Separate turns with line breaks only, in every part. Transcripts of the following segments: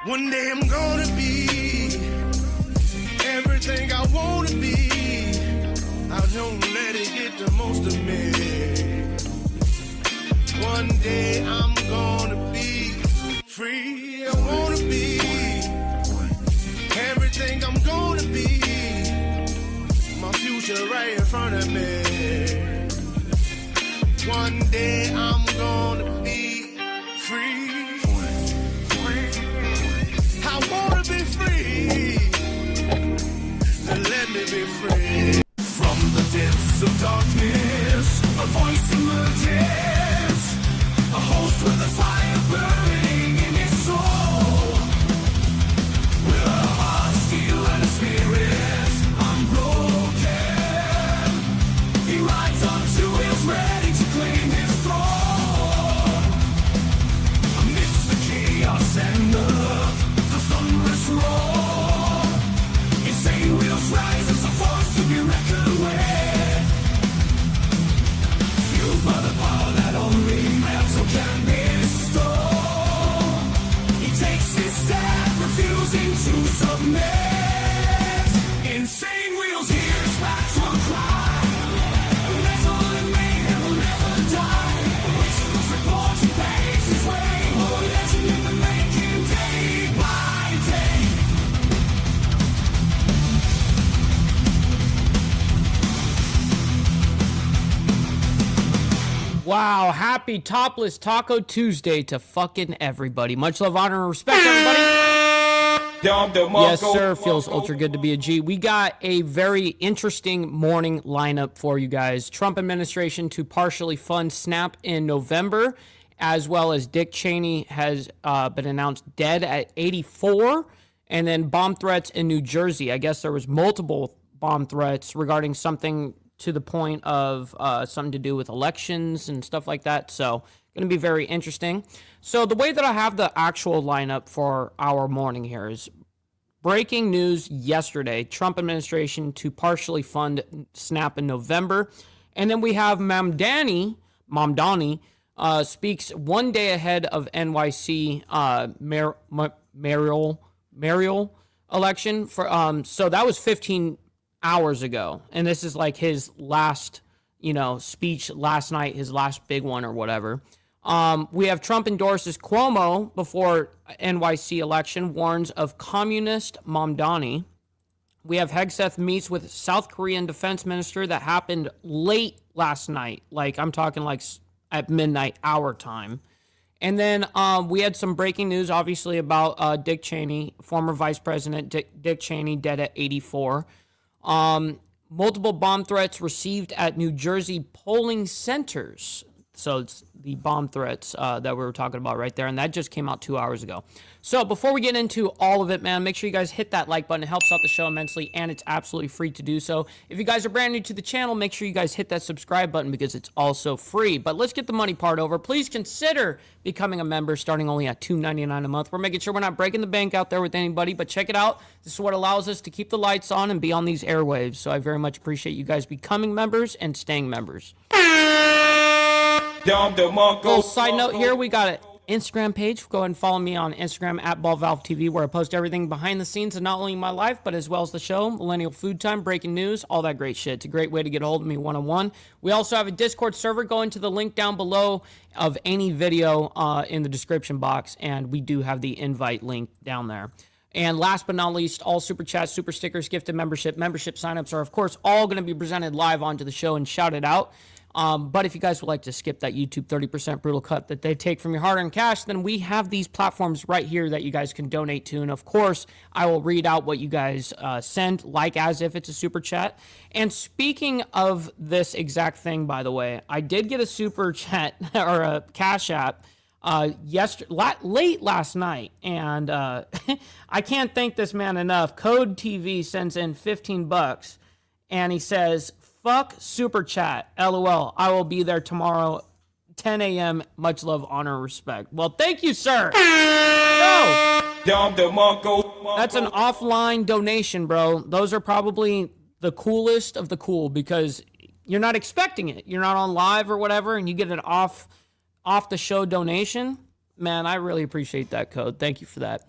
One day I'm gonna be everything I wanna be. I don't let it get the most of me. One day I'm gonna be free. I wanna be everything I'm gonna be. My future right in front of me. One day I'm gonna be free. I wanna be free, so let me be free.
From the depths of darkness, a voice emerges, a host with a fire burning in his soul. With a heart, steel, and a spirit unbroken, he rides on two wheels, ready to claim his throne. Amidst the chaos and the thunderous roar, insane wheels rise as a force to be reckoned with. Fueled by the power that only metal can bestow, he takes his stand, refusing to submit. Insane wheels hears back to a cry. Metal and mayhem will never die. Rituals report he pays his way. Oh, legend in the making, day by day.
Wow, happy Topless Taco Tuesday to fucking everybody. Much love, honor, and respect, everybody. Yes, sir. Feels ultra good to be a G. We got a very interesting morning lineup for you guys. Trump administration to partially fund SNAP in November, as well as Dick Cheney has been announced dead at 84, and then bomb threats in New Jersey. I guess there was multiple bomb threats regarding something to the point of something to do with elections and stuff like that. So going to be very interesting. So the way that I have the actual lineup for our morning here is breaking news yesterday, Trump administration to partially fund SNAP in November. And then we have Mamdani speaks one day ahead of NYC mayoral election. So that was 15 hours ago. And this is like his last, speech last night, his last big one or whatever. We have Trump endorses Cuomo before NYC election, warns of communist Mamdani. We have Hegseth meets with South Korean defense minister. That happened late last night. Like, I'm talking like at midnight our time. And then we had some breaking news, obviously, about Dick Cheney, former vice president Dick Cheney, dead at 84. Multiple bomb threats received at New Jersey polling centers. So it's the bomb threats that we were talking about right there. And that just came out 2 hours ago. So before we get into all of it, man, make sure you guys hit that like button. It helps out the show immensely, and it's absolutely free to do so. If you guys are brand new to the channel, make sure you guys hit that subscribe button because it's also free. But let's get the money part over. Please consider becoming a member starting only at $2.99 a month. We're making sure we're not breaking the bank out there with anybody, but check it out. This is what allows us to keep the lights on and be on these airwaves. So I very much appreciate you guys becoming members and staying members. Little side note here, we got an Instagram page. Go ahead and follow me on Instagram at BallValveTV, where I post everything behind the scenes of not only my life, but as well as the show, Millennial Food Time, breaking news, all that great shit. It's a great way to get a hold of me one-on-one. We also have a Discord server. Go into the link down below of any video in the description box, and we do have the invite link down there. And last but not least, all super chats, super stickers, gifted membership signups are, of course, all going to be presented live onto the show and shouted out. But if you guys would like to skip that YouTube 30% brutal cut that they take from your hard-earned cash, then we have these platforms right here that you guys can donate to. And of course, I will read out what you guys send, like as if it's a super chat. And speaking of this exact thing, by the way, I did get a super chat or a cash app late last night, and I can't thank this man enough. Code TV sends in $15, and he says, "Fuck super chat, LOL. I will be there tomorrow, 10 a.m. Much love, honor, respect." Well, thank you, sir. Bro, that's an offline donation, bro. Those are probably the coolest of the cool because you're not expecting it. You're not on live or whatever, and you get an off the show donation. Man, I really appreciate that, Code. Thank you for that.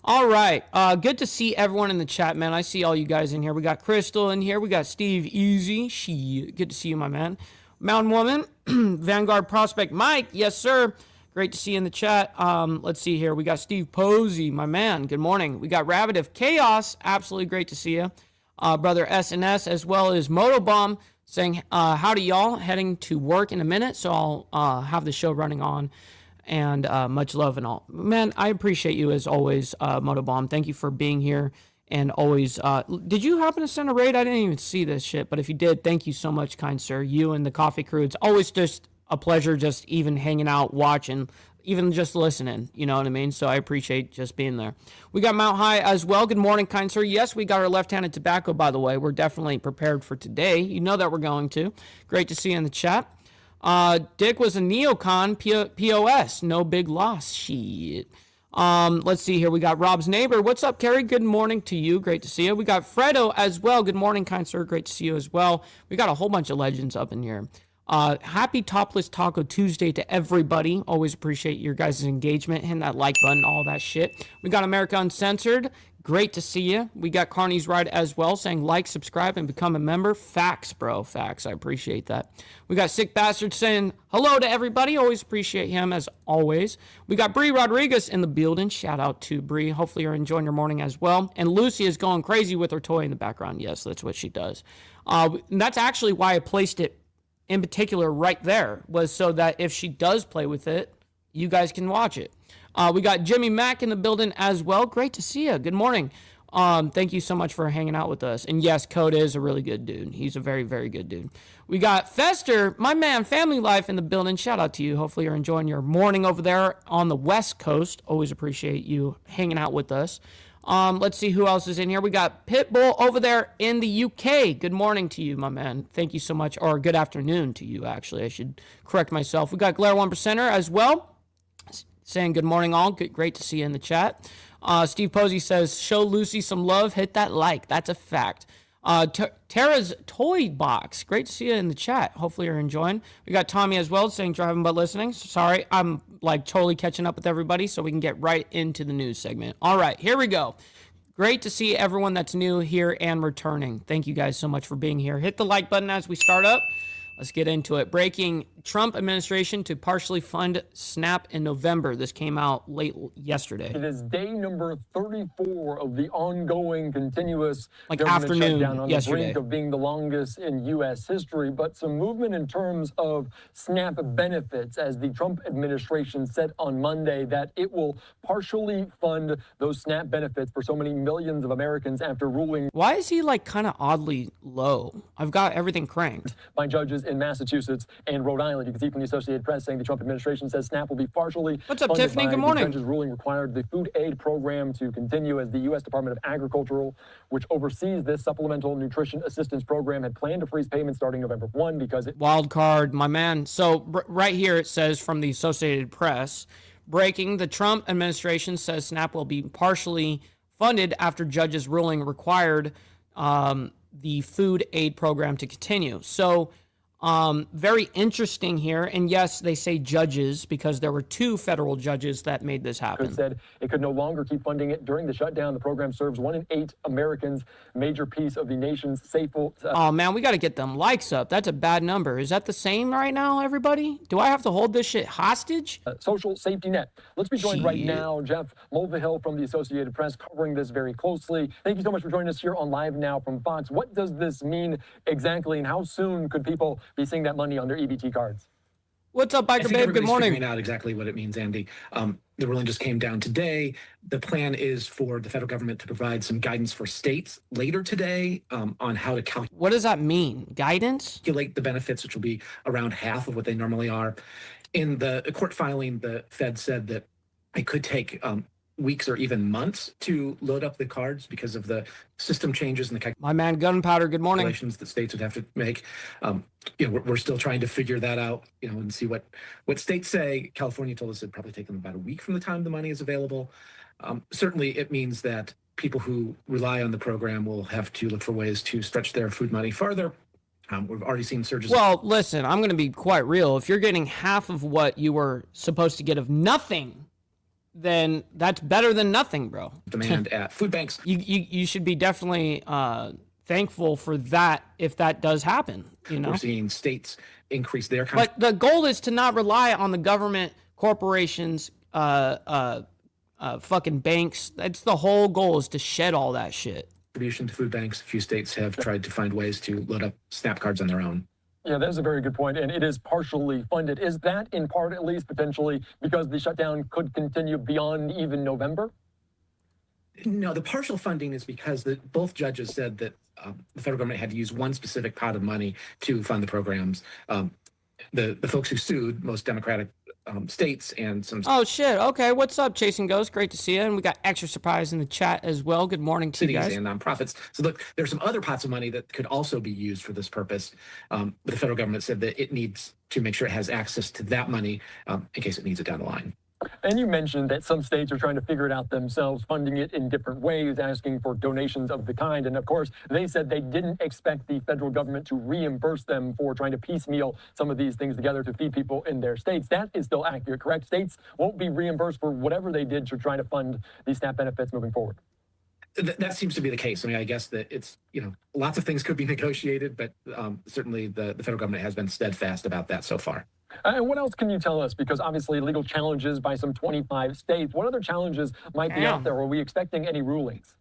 All right. Good to see everyone in the chat, man. I see all you guys in here. We got Crystal in here. We got Steve Easy. Good to see you, my man. Mountain Woman, Vanguard Prospect Mike. Yes, sir. Great to see you in the chat. Let's see here. We got Steve Posey, my man. Good morning. We got Rabbit of Chaos. Absolutely great to see you. Brother SNS, as well as Motobomb, saying, howdy, y'all. Heading to work in a minute, so I'll have the show running on. And much love and all. Man, I appreciate you as always, Motobomb. Thank you for being here. And always, did you happen to send a raid? I didn't even see this shit. But if you did, thank you so much, kind sir. You and the coffee crew. It's always just a pleasure just even hanging out, watching, even just listening. You know what I mean? So I appreciate just being there. We got Mount High as well. Good morning, kind sir. Yes, we got our left-handed tobacco, by the way. We're definitely prepared for today. You know that we're going to. Great to see you in the chat. Dick was a neocon POS. No big loss. Shit. Let's see here. We got Rob's neighbor. What's up, Kerry? Good morning to you. Great to see you. We got Fredo as well. Good morning, kind sir. Great to see you as well. We got a whole bunch of legends up in here. Happy Topless Taco Tuesday to everybody. Always appreciate your guys' engagement. Hitting that like button, all that shit. We got America Uncensored. Great to see you. We got Carney's Ride as well, saying like, subscribe, and become a member. Facts, bro. Facts. I appreciate that. We got Sick Bastard saying hello to everybody. Always appreciate him as always. We got Bree Rodriguez in the building. Shout out to Bree. Hopefully you're enjoying your morning as well. And Lucy is going crazy with her toy in the background. Yes, that's what she does. And that's actually why I placed it in particular right there, was so that if she does play with it, you guys can watch it. We got Jimmy Mack in the building as well. Great to see you. Good morning. Thank you so much for hanging out with us. And yes, Code is a really good dude. He's a very, very good dude. We got Fester, my man, Family Life in the building. Shout out to you. Hopefully you're enjoying your morning over there on the West Coast. Always appreciate you hanging out with us. Let's see who else is in here. We got Pitbull over there in the UK. Good morning to you, my man. Thank you so much. Or good afternoon to you, actually. I should correct myself. We got Glare 1%er as well, saying good morning all. Great to see you in the chat. Steve Posey says, show Lucy some love. Hit that like. That's a fact. Tara's Toy Box. Great to see you in the chat. Hopefully you're enjoying. We got Tommy as well saying driving but listening. Sorry, I'm like totally catching up with everybody so we can get right into the news segment. All right, here we go. Great to see everyone that's new here and returning. Thank you guys so much for being here. Hit the like button as we start up. Let's get into it. Breaking: Trump administration to partially fund SNAP in November. This came out late yesterday.
It is day number 34 of the ongoing continuous
afternoon
shutdown on
yesterday.
the brink of being the longest in U.S. history. But some movement in terms of SNAP benefits, as the Trump administration said on Monday that it will partially fund those SNAP benefits for so many millions of Americans after ruling.
Why is he like kind of oddly low? I've got everything cranked.
By judges in Massachusetts and Rhode Island. You can see from the Associated Press saying the Trump administration says SNAP will be partially
What's up, Tiffany? Good morning.
The judge's ruling required the food aid program to continue, as the U.S. Department of Agriculture, which oversees this supplemental nutrition assistance program, had planned to freeze payments starting November 1 because it...
Wild card, my man. So right here it says from the Associated Press, breaking: the Trump administration says SNAP will be partially funded after judge's ruling required the food aid program to continue. So very interesting here. And yes, they say judges because there were two federal judges that made this happen.
Said it could no longer keep funding it during the shutdown. The program serves 1 in 8 Americans, major piece of the nation's staple.
Oh man, we got to get them likes up. That's a bad number. Is that the same right now, everybody? Do I have to hold this shit hostage?
Social safety net. Let's be joined right now, Jeff Mulvihill from the Associated Press, covering this very closely. Thank you so much for joining us here on Live Now from Fox. What does this mean exactly, and how soon could people be seeing that money on their EBT cards?
What's up, Biker Babe? Good morning.
Figuring out exactly what it means, Andy. The ruling just came down today. The plan is for the federal government to provide some guidance for states later today on how to calculate.
What does that mean? Guidance?
The benefits, which will be around half of what they normally are. In the court filing, the Fed said that it could take weeks or even months to load up the cards because of the system changes and the
my man Gunpowder, good morning,
calculations that states would have to make. We're still trying to figure that out, and see what states say. California told us it'd probably take them about a week from the time the money is available. Certainly it means that people who rely on the program will have to look for ways to stretch their food money farther. We've already seen surges.
Well, listen, I'm going to be quite real. If you're getting half of what you were supposed to get of nothing, then that's better than nothing, bro.
Demand at food banks.
You should be definitely thankful for that if that does happen. You know,
We're seeing states increase their
but the goal is to not rely on the government, corporations, fucking banks. That's the whole goal, is to shed all that shit.
contribution to food banks. A few states have tried to find ways to load up SNAP cards on their own.
Yeah, that's a very good point, and it is partially funded. Is that in part, at least potentially, because the shutdown could continue beyond even November?
No, the partial funding is because both judges said that the federal government had to use one specific pot of money to fund the programs. The folks who sued, most Democratic states and some...
Oh, shit. Okay, what's up, Chasing Ghost? Great to see you. And we got Extra Surprise in the chat as well. Good morning to you guys.
Cities and nonprofits. So look, there's some other pots of money that could also be used for this purpose. But the federal government said that it needs to make sure it has access to that money in case it needs it down the line.
And you mentioned that some states are trying to figure it out themselves, funding it in different ways, asking for donations of the kind. And of course, they said they didn't expect the federal government to reimburse them for trying to piecemeal some of these things together to feed people in their states. That is still accurate, correct? States won't be reimbursed for whatever they did to try to fund these SNAP benefits moving forward.
That seems to be the case. I mean, I guess that it's, lots of things could be negotiated, but certainly the federal government has been steadfast about that so far.
And what else can you tell us? Because obviously legal challenges by some 25 states. What other challenges might be out there? Are we expecting any rulings?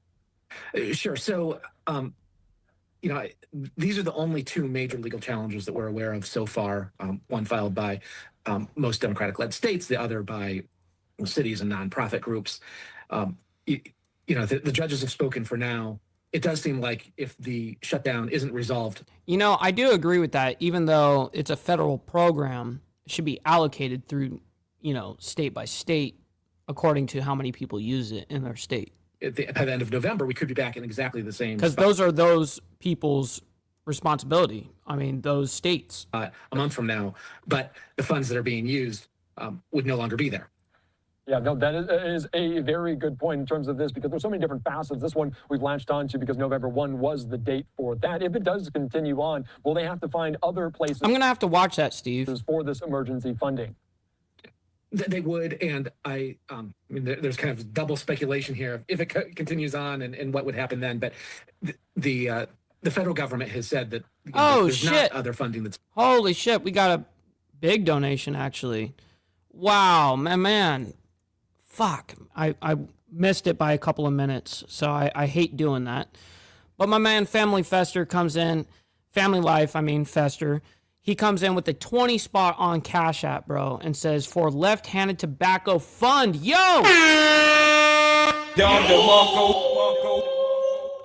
Sure. So, these are the only two major legal challenges that we're aware of so far. One filed by most Democratic-led states, the other by cities and nonprofit groups. The judges have spoken for now. It does seem like if the shutdown isn't resolved.
I do agree with that. Even though it's a federal program, it should be allocated through, state by state, according to how many people use it in their state.
By the end of November, we could be back in exactly the same.
Because those are those people's responsibility. I mean, those states.
A month from now, but the funds that are being used would no longer be there.
Yeah, no, that is a very good point in terms of this, because there's so many different facets. This one we've latched onto because November 1 was the date for that. If it does continue on, will they have to find other places?
I'm going to have to watch that, Steve.
For this emergency funding.
They would, and there's kind of double speculation here if it continues on and what would happen then. But the federal government has said that there's not other funding that's...
Holy shit, we got a big donation, actually. Wow, man. Fuck, I missed it by a couple of minutes, so I hate doing that. But my man Family Fester comes in, Family Life, Fester. He comes in with the 20 spot on Cash App, bro, and says, for left-handed tobacco fund. Yo!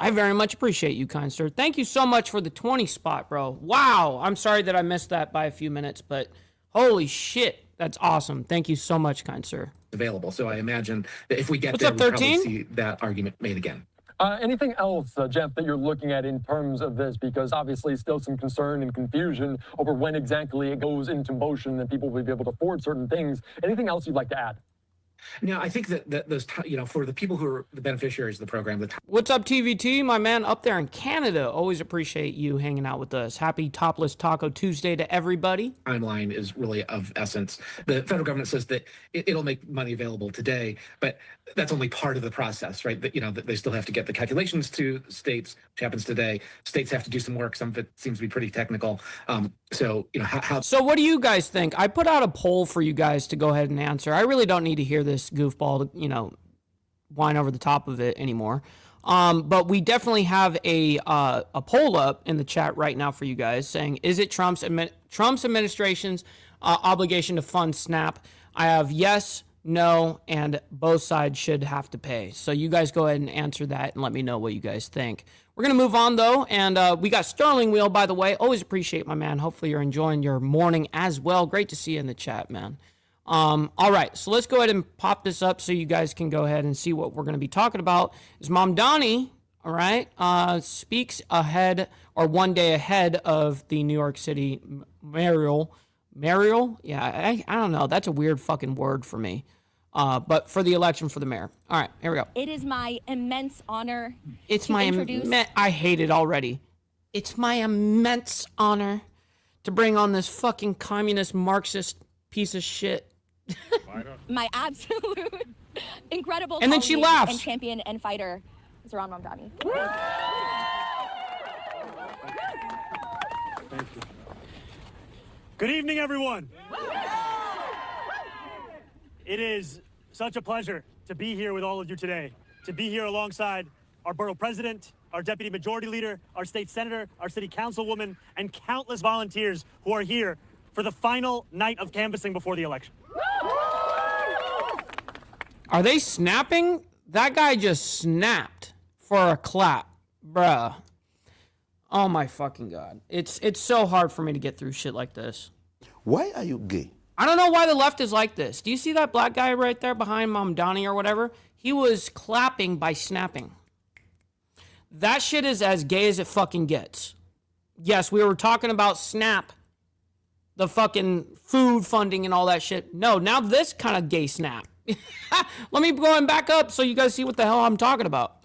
I very much appreciate you, kind sir. Thank you so much for the 20 spot, bro. Wow, I'm sorry that I missed that by a few minutes, but holy shit. That's awesome. Thank you so much, kind sir.
Available. So I imagine that if we get
What's
there,
up,
we'll
13?
probably see that argument made again.
Anything else, Jeff, that you're looking at in terms of this? Because obviously still some concern and confusion over when exactly it goes into motion and people will be able to afford certain things. Anything else you'd like to add?
No, I think that those, for the people who are the beneficiaries of the program.
What's up, TVT? My man up there in Canada. Always appreciate you hanging out with us. Happy Topless Taco Tuesday to everybody.
Timeline is really of essence. The federal government says that it'll make money available today, but that's only part of the process, right? That they still have to get the calculations to states, which happens today. States have to do some work. Some of it seems to be pretty technical. So what do you guys think? I put out a poll for you guys to go ahead and answer. I really don't need to hear this goofball, whine over the top of it anymore. But we definitely have a poll up in the chat right now for you guys saying, is it Trump's administration's obligation to fund SNAP? I have yes, no, and both sides should have to pay. So you guys go ahead and answer that and let me know what you guys think. We're going to move on, though, and we got Sterling Wheel, by the way. Always appreciate my man. Hopefully you're enjoying your morning as well. Great to see you in the chat, man. All right, so let's go ahead and pop this up so you guys can go ahead and see what we're going to be talking about. Is Mom Donnie, all right, speaks ahead or one day ahead of the New York City mayoral. Yeah, I don't know. That's a weird fucking word for me. But for the election for the mayor. All right, here we go.
It is my immense honor.
I hate it already. It's my immense honor to bring on this fucking communist Marxist piece of shit.
My absolute incredible
And then she
colleague
laughs.
and champion and fighter, Zoran Mamdani.
Good evening, everyone. It is such a pleasure to be here with all of you today, to be here alongside our borough president, our deputy majority leader, our state senator, our city councilwoman, and countless volunteers who are here for the final night of canvassing before the election.
Are they snapping? That guy just snapped for a clap, bruh. Oh my fucking God. It's so hard for me to get through shit like this.
Why are you gay?
I don't know why the left is like this. Do you see that black guy right there behind Mamdani or whatever? He was clapping by snapping. That shit is as gay as it fucking gets. Yes, we were talking about Snap, the fucking food funding and all that shit. No, now this kind of gay snap. Let me go and back up so you guys see what the hell I'm talking about.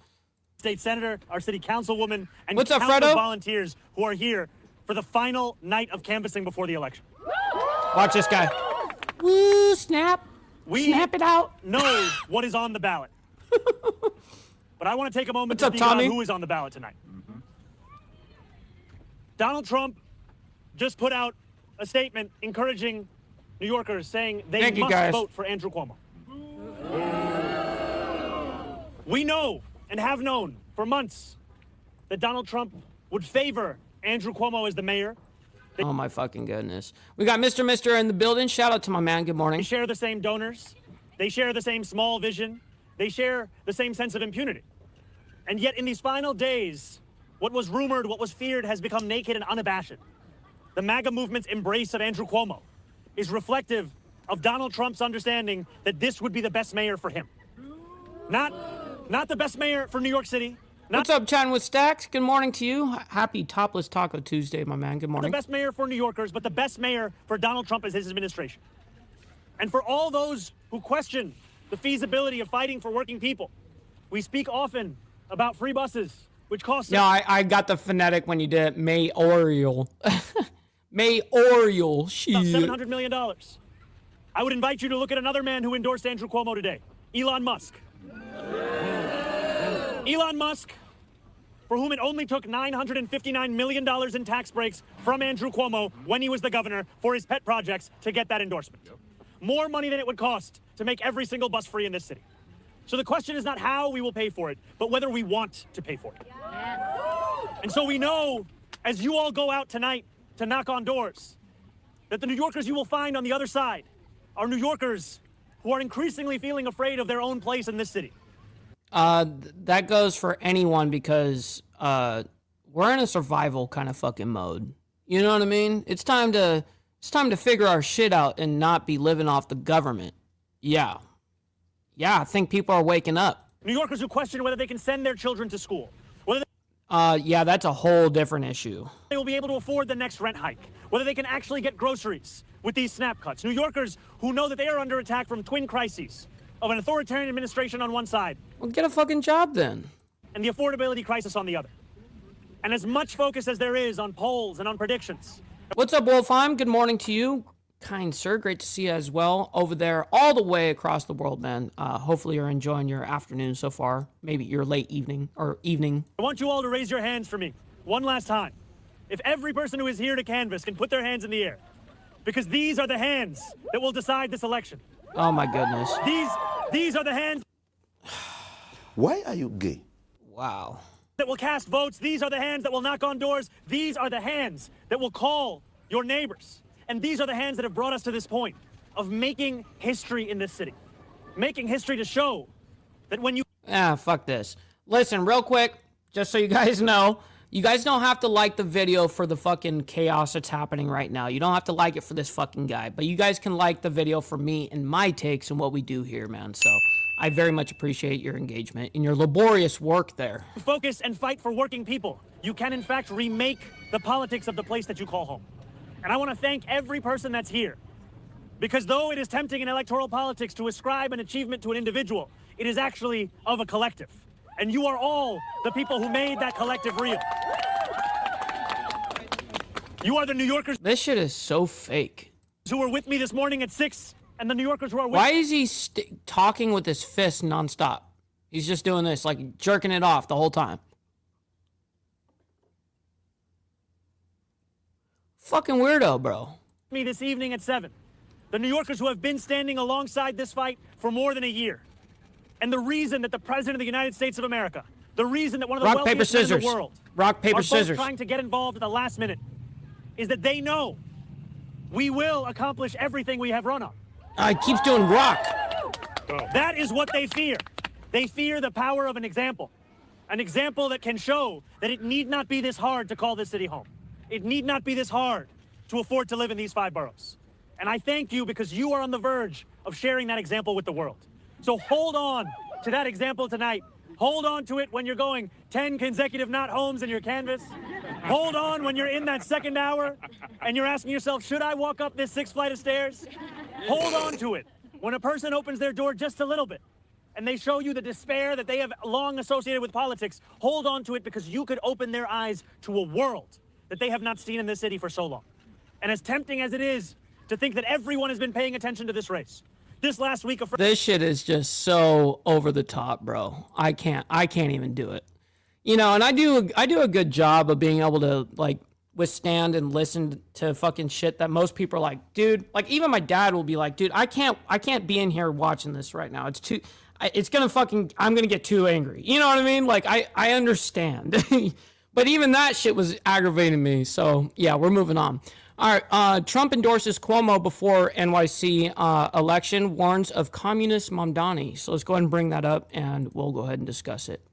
State senator, our city councilwoman, and
What's up,
countless
Fredo?
volunteers who are here for the final night of canvassing before the election.
Watch this guy. Woo, snap.
We
Snap it out.
know what is on the ballot. But I want to take a moment
What's
to
up,
speak about
Tommy?
who is on the ballot tonight. Donald Trump just put out a statement encouraging New Yorkers, saying they
Thank you,
must
guys.
vote for Andrew Cuomo. We know and have known for months that Donald Trump would favor Andrew Cuomo as the mayor.
Oh my fucking goodness. We got Mr. in the building. Shout out to my man. Good morning.
They share the same donors. They share the same small vision. They share the same sense of impunity. And yet in these final days, what was rumored, what was feared has become naked and unabashed. The MAGA movement's embrace of Andrew Cuomo is reflective of Donald Trump's understanding that this would be the best mayor for him. Not the best mayor for New York City. Not
What's up, chatting with Stacks? Good morning to you. Happy Topless Taco Tuesday, my man. Good
the
morning.
best mayor for New Yorkers, but the best mayor for Donald Trump as his administration. And for all those who question the feasibility of fighting for working people, we speak often about free buses, which cost...
No, I got the phonetic when you did it. Mayoral. Mayoral.
about
Shit.
$700 million. I would invite you to look at another man who endorsed Andrew Cuomo today, Elon Musk. Elon Musk, for whom it only took $959 million in tax breaks from Andrew Cuomo when he was the governor for his pet projects to get that endorsement. More money than it would cost to make every single bus free in this city. So the question is not how we will pay for it, but whether we want to pay for it. And so we know, as you all go out tonight to knock on doors, that the New Yorkers you will find on the other side are New Yorkers who are increasingly feeling afraid of their own place in this city.
That goes for anyone because we're in a survival kind of fucking mode. You know what I mean? It's time to figure our shit out and not be living off the government. Yeah, I think people are waking up.
New Yorkers who question whether they can send their children to school, whether
Yeah, that's a whole different issue.
they will be able to afford the next rent hike, whether they can actually get groceries with these SNAP cuts. New Yorkers who know that they are under attack from twin crises of an authoritarian administration on one side
Well, get a fucking job then.
and the affordability crisis on the other. And as much focus as there is on polls and on predictions,
What's up, Wolfheim? Good morning to you. Kind sir, great to see you as well over there all the way across the world, man. Hopefully you're enjoying your afternoon so far. Maybe your late evening or evening.
I want you all to raise your hands for me one last time. If every person who is here to canvass can put their hands in the air, because these are the hands that will decide this election.
Oh my goodness.
These are the hands
Why are you gay?
Wow.
that will cast votes. These are the hands that will knock on doors. These are the hands that will call your neighbors. And these are the hands that have brought us to this point of making history in this city. Making history to show that when you...
Fuck this. Listen, real quick, just so you guys know, you guys don't have to like the video for the fucking chaos that's happening right now. You don't have to like it for this fucking guy, but you guys can like the video for me and my takes and what we do here, man. So I very much appreciate your engagement and your laborious work there.
focus and fight for working people, you can in fact remake the politics of the place that you call home. And I want to thank every person that's here, because though it is tempting in electoral politics to ascribe an achievement to an individual, it is actually of a collective. And you are all the people who made that collective real. You are the New Yorkers
This shit is so fake.
who were with me this morning at 6 And the New Yorkers who are with
Why is he talking with his fist nonstop? He's just doing this, like jerking it off the whole time. Fucking weirdo, bro.
me this evening at 7. The New Yorkers who have been standing alongside this fight for more than a year. And the reason that the President of the United States of America, the reason that one of the
Rock, paper,
wealthiest men in
scissors.
the world
Rock, paper,
are
scissors.
trying to get involved at the last minute is that they know we will accomplish everything we have run on.
He keeps doing rock.
That is what they fear. They fear the power of an example that can show that it need not be this hard to call this city home. It need not be this hard to afford to live in these 5 boroughs. And I thank you because you are on the verge of sharing that example with the world. So hold on to that example tonight. Hold on to it when you're going 10 consecutive not homes in your canvas. Hold on when you're in that second hour and you're asking yourself, should I walk up this 6th flight of stairs? Hold on to it when a person opens their door just a little bit and they show you the despair that they have long associated with politics. Hold on to it because you could open their eyes to a world that they have not seen in this city for so long. And as tempting as it is to think that everyone has been paying attention to this race, this last week of
This shit is just so over the top, bro. I can't even do it. You know, and I do a good job of being able to like withstand and listen to fucking shit that most people are like, dude, like even my dad will be like, dude, I can't be in here watching this right now. I'm gonna get too angry. You know what I mean? Like I understand. But even that shit was aggravating me. So yeah, we're moving on. All right, Trump endorses Cuomo before NYC election, warns of communist Mamdani. So let's go ahead and bring that up, and we'll go ahead and discuss it.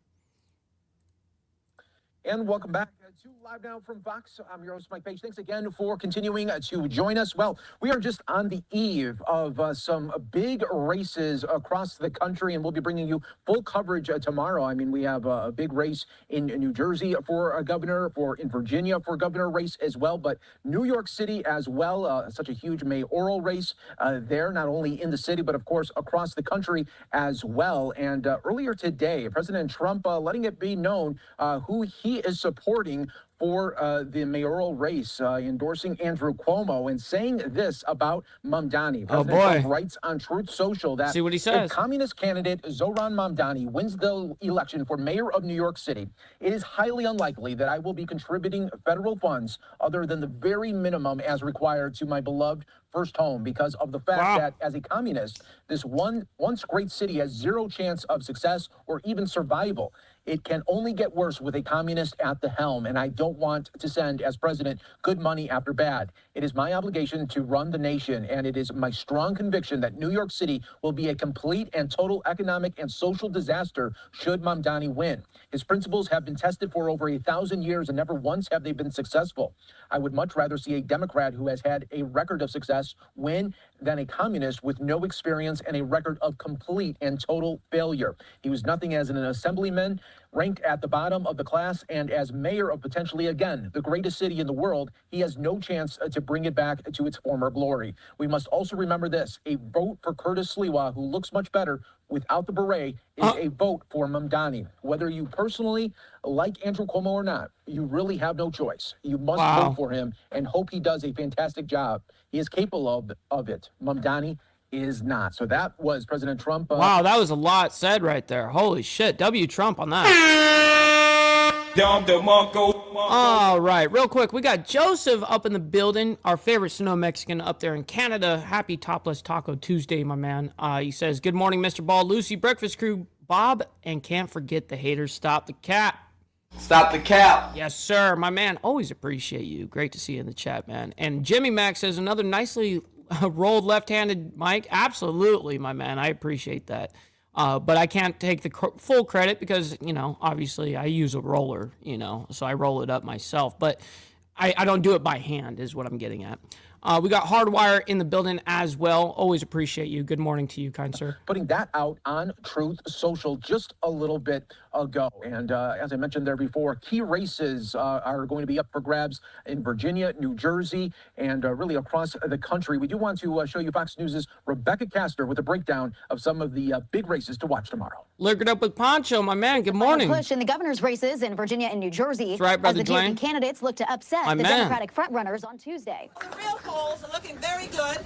And welcome back to Live Now from Fox. I'm your host, Mike Page. Thanks again for continuing to join us. Well, we are just on the eve of some big races across the country, and we'll be bringing you full coverage tomorrow. I mean, we have a big race in New Jersey for a governor, in Virginia for a governor race as well, but New York City as well, such a huge mayoral race there, not only in the city, but of course across the country as well. And earlier today, President Trump letting it be known who he is supporting for the mayoral race, endorsing Andrew Cuomo and saying this about Mamdani. President Trump writes on Truth Social that
see what he says.
If communist candidate Zohran Mamdani wins the election for mayor of New York City, it is highly unlikely that I will be contributing federal funds other than the very minimum as required to my beloved first home because of the fact that as a communist, this once great city has zero chance of success or even survival. It can only get worse with a communist at the helm, and I don't want to send, as president, good money after bad. It is my obligation to run the nation, and it is my strong conviction that New York City will be a complete and total economic and social disaster should Mamdani win. His principles have been tested for over 1,000 years, and never once have they been successful. I would much rather see a Democrat who has had a record of success win than a communist with no experience and a record of complete and total failure. He was nothing as an assemblyman, ranked at the bottom of the class, and as mayor of potentially, again, the greatest city in the world, he has no chance to bring it back to its former glory. We must also remember this: a vote for Curtis Sliwa, who looks much better without the beret, is a vote for Mamdani. Whether you personally like Andrew Cuomo or not, you really have no choice. You must vote for him and hope he does a fantastic job. He is capable of it. Mamdani is not. So that was President Trump.
Wow, that was a lot said right there. Holy shit. W. Trump on that. All right, real quick, we got Joseph up in the building, our favorite snow Mexican up there in Canada. Happy Topless Taco Tuesday, my man. He says, good morning, Mr. Ball, Lucy, Breakfast Crew, Bob, and can't forget the haters. Stop the cap.
Stop the cap.
Yes, sir, my man. Always appreciate you. Great to see you in the chat, man. And Jimmy Max says, another nicely rolled left-handed mic. Absolutely, my man. I appreciate that. But I can't take the full credit because, you know, obviously I use a roller, you know, so I roll it up myself. But I don't do it by hand is what I'm getting at. We got Hardwire in the building as well. Always appreciate you. Good morning to you, kind sir.
Putting that out on Truth Social just a little bit ago. And as I mentioned there before, key races are going to be up for grabs in Virginia, New Jersey, and really across the country. We do want to show you Fox News' Rebecca Castor with a breakdown of some of the big races to watch tomorrow.
Look it up with Poncho, my man. Good morning.
Push in the governor's races in Virginia and New Jersey.
That's right, brother
as the GOP candidates look to upset the Democratic frontrunners on Tuesday.
The real polls are looking very good.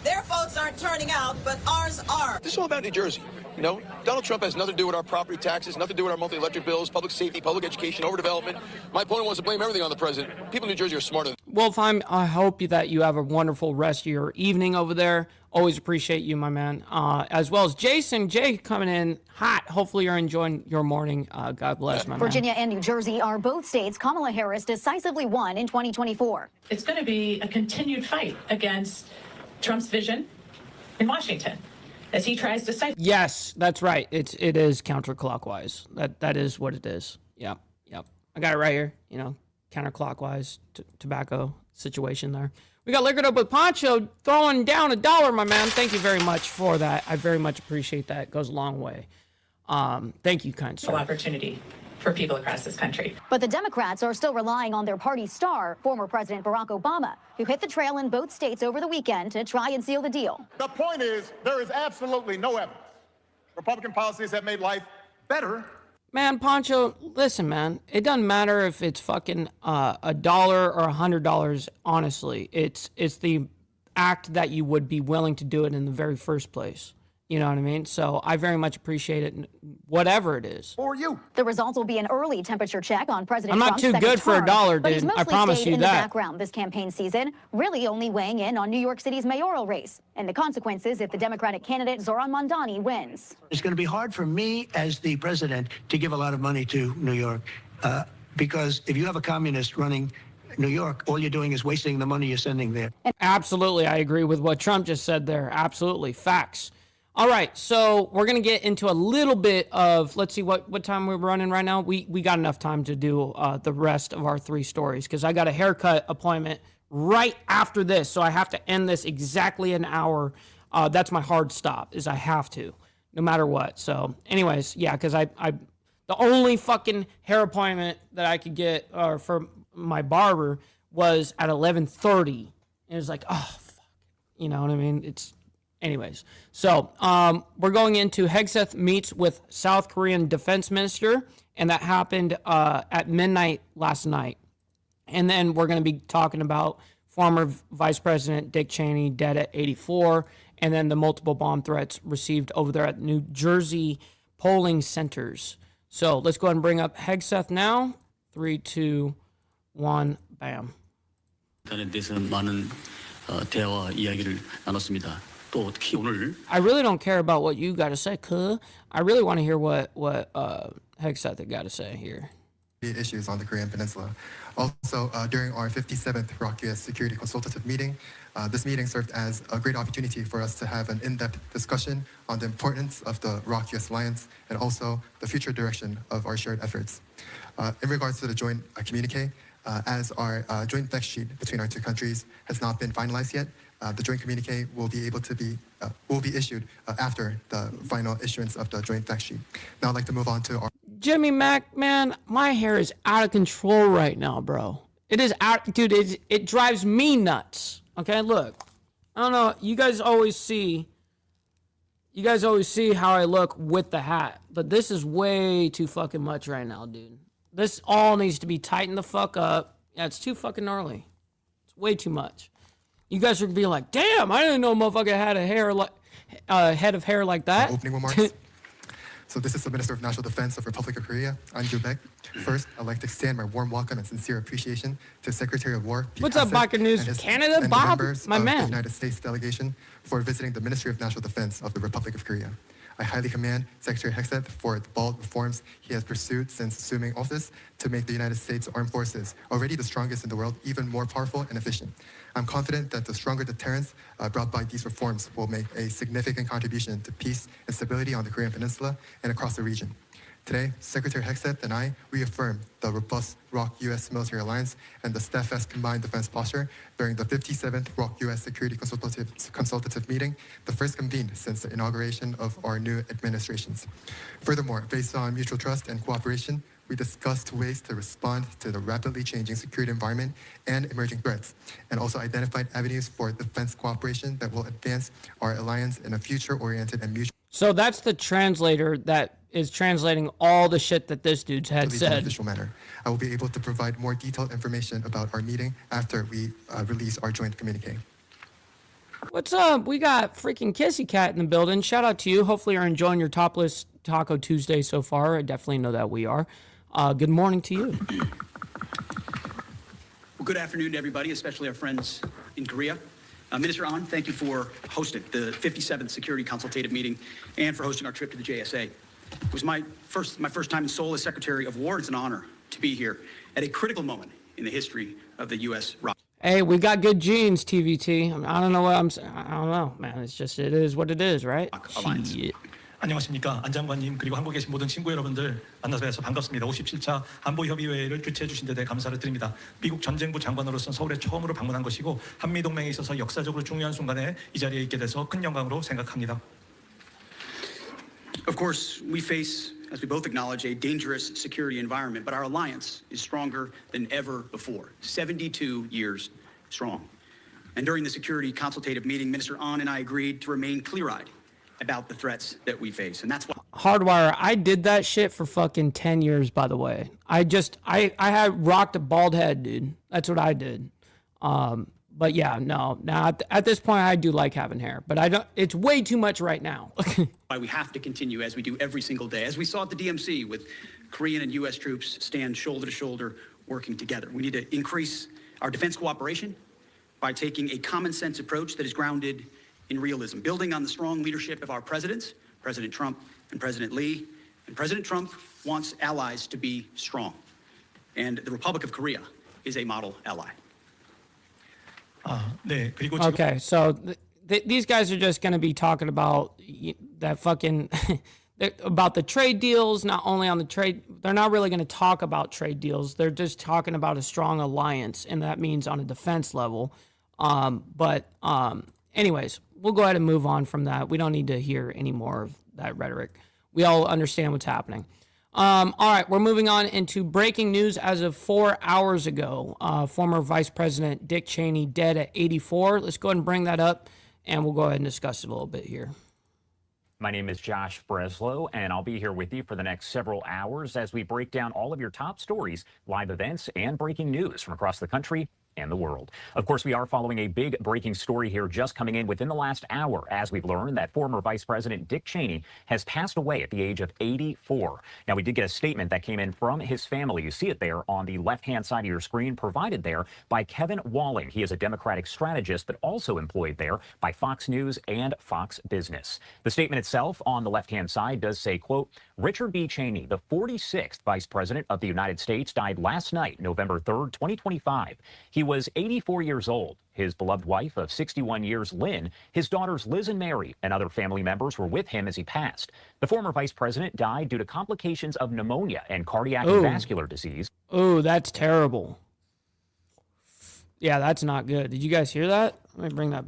Their votes aren't turning out, but ours are.
This is all about New Jersey. You know, Donald Trump has nothing to do with our property taxes, nothing to do with our monthly electric bills, public safety, public education, overdevelopment. My opponent wants to blame everything on the president. People in New Jersey are smarter.
Wolf, I hope that you have a wonderful rest of your evening over there. Always appreciate you, my man. As well as Jason J coming in hot. Hopefully you're enjoying your morning. God bless, my man.
Virginia and New Jersey are both states Kamala Harris decisively won in 2024.
It's going to be a continued fight against Trump's vision in Washington as he tries to cite.
Yes, that's right. It is counterclockwise. That is what it is. Yep. I got it right here. You know, counterclockwise tobacco situation there. We got Liquored Up with Poncho throwing down $1, my man. Thank you very much for that. I very much appreciate that. It goes a long way. Thank you, kind sir.
Opportunity for people across this country.
But the Democrats are still relying on their party star, former President Barack Obama, who hit the trail in both states over the weekend to try and seal the deal.
The point is, there is absolutely no evidence Republican policies have made life better.
Man, Poncho, listen, man. It doesn't matter if it's fucking $1 or $100. Honestly, it's the act that you would be willing to do it in the very first place. You know what I mean? So I very much appreciate it, whatever it is.
For you.
The results will be an early temperature check on President
Trump's
second
I'm not too good for $1,
but he's
dude.
mostly
I promise
stayed
you
in
that.
the background this campaign season, really only weighing in on New York City's mayoral race and the consequences if the Democratic candidate Zoran Mondani wins.
It's going to be hard for me as the president to give a lot of money to New York because if you have a communist running New York, all you're doing is wasting the money you're sending there.
Absolutely. I agree with what Trump just said there. Absolutely. Facts. All right, so we're going to get into a little bit of, let's see what time we're running right now. We got enough time to do the rest of our 3 stories because I got a haircut appointment right after this, so I have to end this exactly an hour. That's my hard stop, is I have to, no matter what. So anyways, yeah, because I the only fucking hair appointment that I could get for my barber was at 11:30. And it was like, oh, fuck. You know what I mean? Anyways, so we're going into Hegseth meets with South Korean defense minister, and that happened at midnight last night. And then we're going to be talking about former Vice President Dick Cheney dead at 84, and then the multiple bomb threats received over there at New Jersey polling centers. So let's go ahead and bring up Hegseth now. 3, 2, 1, bam. I really don't care about what you got to say, cuh. I really want to hear what Hegseth got to say here.
Issues on the Korean Peninsula. Also, during our 57th ROC-US Security Consultative Meeting, this meeting served as a great opportunity for us to have an in-depth discussion on the importance of the ROC-US alliance and also the future direction of our shared efforts. In regards to the joint communique, as our joint fact sheet between our 2 countries has not been finalized yet, the joint communique will be issued after the final issuance of the joint fact sheet. Now I'd like to move on to our...
Jimmy Mac, man, my hair is out of control right now, bro. It is out, dude, it drives me nuts. Okay, look. I don't know, you guys always see how I look with the hat, but this is way too fucking much right now, dude. This all needs to be tightened the fuck up. Yeah, it's too fucking gnarly. It's way too much. You guys are gonna be like, damn, I didn't know motherfucker had a head of hair like that.
Opening remarks. So this is the Minister of National Defense of Republic of Korea, Andrew Baek. First, I'd like to extend my warm welcome and sincere appreciation to Secretary of War, Pete
What's up,
Asset,
Biker News Canada,
and
Bob?
members
My
of
man.
the United States delegation for visiting the Ministry of National Defense of the Republic of Korea. I highly commend Secretary Hegseth for the bold reforms he has pursued since assuming office to make the United States Armed Forces, already the strongest in the world, even more powerful and efficient. I'm confident that the stronger deterrence brought by these reforms will make a significant contribution to peace and stability on the Korean Peninsula and across the region. Today, Secretary Hegseth and I reaffirm the robust ROC-US military alliance and the steadfast combined defense posture during the 57th ROC-US Security Consultative Meeting, the first convened since the inauguration of our new administrations. Furthermore, based on mutual trust and cooperation, we discussed ways to respond to the rapidly changing security environment and emerging threats, and also identified avenues for defense cooperation that will advance our alliance in a future-oriented and mutual...
So that's the translator that is translating all the shit that this dude's had said.
Beneficial manner. I will be able to provide more detailed information about our meeting after we release our joint communique.
What's up? We got freaking Kissy Cat in the building. Shout out to you. Hopefully you're enjoying your topless Taco Tuesday so far. I definitely know that we are. Good morning to you.
Well, good afternoon to everybody, especially our friends in Korea. Minister An, thank you for hosting the 57th Security Consultative Meeting and for hosting our trip to the JSA. It was my first time in Seoul as Secretary of War. It's an honor to be here at a critical moment in the history of the U.S. rock.
Hey, we got good genes, TVT. I don't know what I'm saying. I don't know, man. It's just, it is what it is, right? Shit.
안녕하십니까. 안 장관님 그리고 한국에 계신 모든 친구 여러분들 만나서 뵈서 반갑습니다. 57차 안보협의회를 주최해 주신 데 대해 감사를 드립니다. 미국 전쟁부 장관으로서 서울에 처음으로 방문한 것이고 한미동맹에 있어서 역사적으로 중요한 순간에 이 자리에 있게 돼서 큰 영광으로 생각합니다.
Of course, we face, as we both acknowledge, a dangerous security environment, but our alliance is stronger than ever before, 72 years strong. And during the Security Consultative Meeting, Minister An and I agreed to remain clear-eyed about the threats that we face. And that's why
Hardwire, I did that shit for fucking 10 years, by the way. I had rocked a bald head, dude. That's what I did. But yeah, no. Now at this point, I do like having hair, but I don't. It's way too much right now.
why we have to continue, as we do every single day, as we saw at the DMC with Korean and U.S. troops stand shoulder to shoulder working together. We need to increase our defense cooperation by taking a common sense approach that is grounded in realism, building on the strong leadership of our presidents, President Trump and President Lee. And President Trump wants allies to be strong. And the Republic of Korea is a model ally.
Okay, so these guys are just going to be talking about that fucking about the trade deals, not only on the trade. They're not really going to talk about trade deals. They're just talking about a strong alliance, and that means on a defense level. Anyways, we'll go ahead and move on from that. We don't need to hear any more of that rhetoric. We all understand what's happening. All right, we're moving on into breaking news as of 4 hours ago. Former Vice President Dick Cheney dead at 84. Let's go ahead and bring that up, and we'll go ahead and discuss it a little bit here.
My name is Josh Breslow, and I'll be here with you for the next several hours as we break down all of your top stories, live events, and breaking news from across the country and the world. Of course, we are following a big breaking story here just coming in within the last hour as we've learned that former Vice President Dick Cheney has passed away at the age of 84. Now, we did get a statement that came in from his family. You see it there on the left-hand side of your screen, provided there by Kevin Walling. He is a Democratic strategist, but also employed there by Fox News and Fox Business. The statement itself on the left-hand side does say, quote, Richard B. Cheney, the 46th Vice President of the United States, died last night, November 3rd, 2025. He was 84 years old. His beloved wife of 61 years, Lynn, his daughters Liz and Mary, and other family members were with him as he passed. The former vice president died due to complications of pneumonia and cardiac and vascular disease.
Oh, that's terrible. Yeah, that's not good. Did you guys hear that? Let me bring that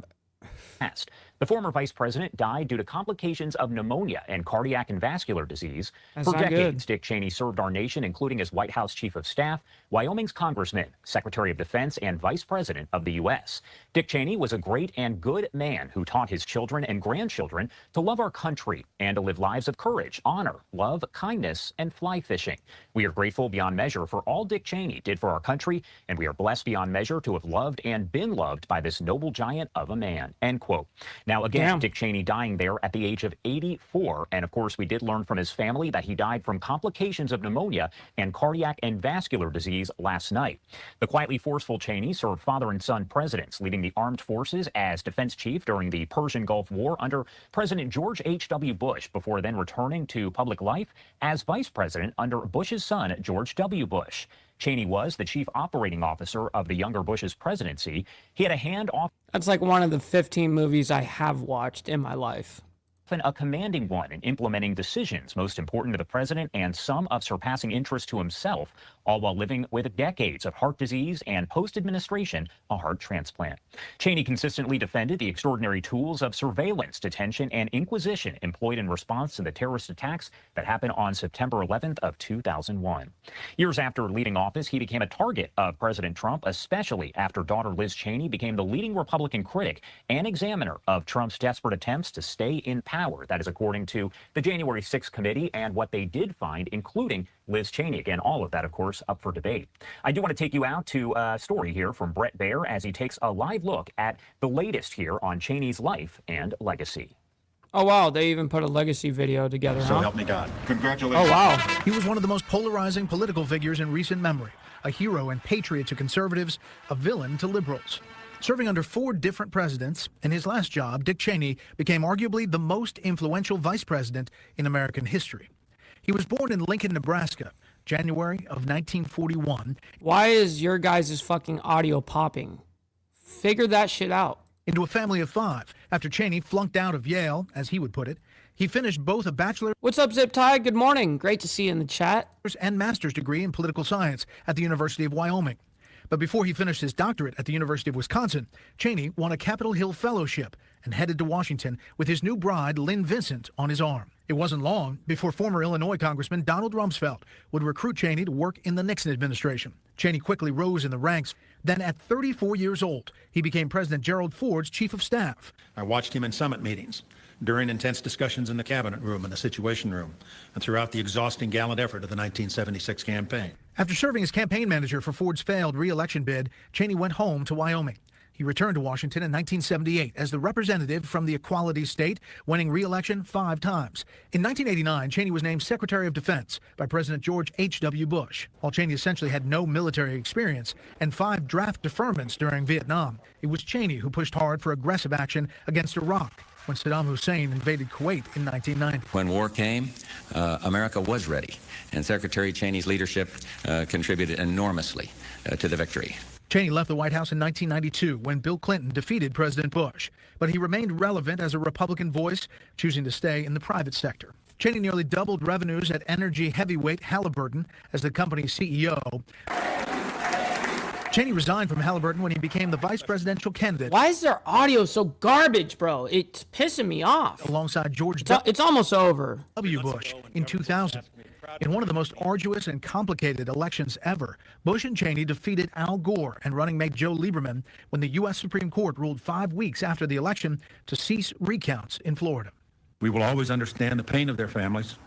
back.
The former vice president died due to complications of pneumonia and cardiac and vascular disease.
That's
For
not
decades,
good.
Dick Cheney served our nation, including as White House Chief of Staff, Wyoming's Congressman, Secretary of Defense, and Vice President of the U.S. Dick Cheney was a great and good man who taught his children and grandchildren to love our country and to live lives of courage, honor, love, kindness, and fly fishing. We are grateful beyond measure for all Dick Cheney did for our country, and we are blessed beyond measure to have loved and been loved by this noble giant of a man. End quote. Now, again,
Damn.
Dick Cheney dying there at the age of 84. And of course, we did learn from his family that he died from complications of pneumonia and cardiac and vascular disease last night. The quietly forceful Cheney served father and son presidents, leading the armed forces as defense chief during the Persian Gulf War under President George H.W. Bush, before then returning to public life as vice president under Bush's son, George W. Bush. Cheney was the chief operating officer of the younger Bush's presidency. He had a hand off.
That's like one of the 15 movies I have watched in my life.
Often a commanding one in implementing decisions most important to the president and some of surpassing interest to himself, all while living with decades of heart disease and post-administration a heart transplant. Cheney consistently defended the extraordinary tools of surveillance, detention, and inquisition employed in response to the terrorist attacks that happened on September 11th of 2001. Years after leaving office, he became a target of President Trump, especially after daughter Liz Cheney became the leading Republican critic and examiner of Trump's desperate attempts to stay in power power. That is according to the January 6th committee and what they did find, including Liz Cheney. Again, all of that, of course, up for debate. I do want to take you out to a story here from Brett Baer as he takes a live look at the latest here on Cheney's life and legacy.
Oh, wow. They even put a legacy video together,
So
huh?
help me God. Congratulations.
Oh, wow.
He was one of the most polarizing political figures in recent memory, a hero and patriot to conservatives, a villain to liberals. Serving under 4 different presidents, in his last job, Dick Cheney became arguably the most influential vice president in American history. He was born in Lincoln, Nebraska, January of 1941.
Why is your guys' fucking audio popping? Figure that shit out.
Into a family of 5. After Cheney flunked out of Yale, as he would put it, he finished both a bachelor's
What's up, Zip Tie? Good morning. Great to see you in the chat.
and master's degree in political science at the University of Wyoming. But before he finished his doctorate at the University of Wisconsin, Cheney won a Capitol Hill Fellowship and headed to Washington with his new bride, Lynn Vincent, on his arm. It wasn't long before former Illinois Congressman Donald Rumsfeld would recruit Cheney to work in the Nixon administration. Cheney quickly rose in the ranks. Then at 34 years old, he became President Gerald Ford's chief of staff.
I watched him in summit meetings, during intense discussions in the cabinet room and the situation room, and throughout the exhausting gallant effort of the 1976 campaign.
After serving as campaign manager for Ford's failed re-election bid, Cheney went home to Wyoming. He returned to Washington in 1978 as the representative from the Equality State, winning re-election 5 times. In 1989, Cheney was named Secretary of Defense by President George H.W. Bush. While Cheney essentially had no military experience and 5 draft deferments during Vietnam, it was Cheney who pushed hard for aggressive action against Iraq when Saddam Hussein invaded Kuwait in 1990.
When war came, America was ready, and Secretary Cheney's leadership contributed enormously to the victory.
Cheney left the White House in 1992 when Bill Clinton defeated President Bush, but he remained relevant as a Republican voice, choosing to stay in the private sector. Cheney nearly doubled revenues at energy heavyweight Halliburton as the company's CEO. Cheney resigned from Halliburton when he became the vice presidential candidate.
Why is their audio so garbage, bro? It's pissing me off.
Alongside George
It's almost over.
W. Bush in 2000. In one of the most arduous and complicated elections ever, Bush and Cheney defeated Al Gore and running mate Joe Lieberman when the U.S. Supreme Court ruled 5 weeks after the election to cease recounts in Florida.
We will always understand the pain of their families,